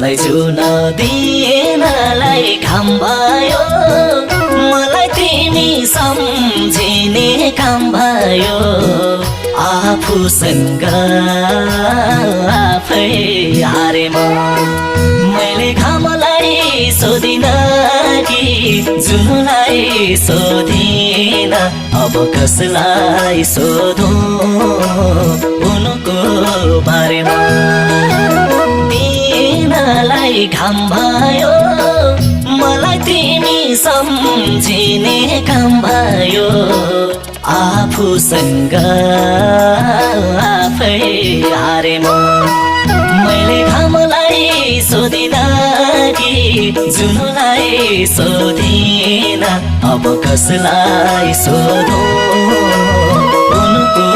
आफलाई जुन दिनलाई घाम भयो मलाई तिमी सम्झिने काम भयो आफूसँग आफै हारे मैले घामलाई सोधिन कि जुनलाई सोधिन अब कसलाई सोधौं उनको बारेमा दिनलाई घाम भयो मलाई तिमी सम्झिने काम भयो आफूसँग आफै हारे मैले घामलाई सोधिन कि जुनलाई सोधिन अब कसलाई सोधौं उनको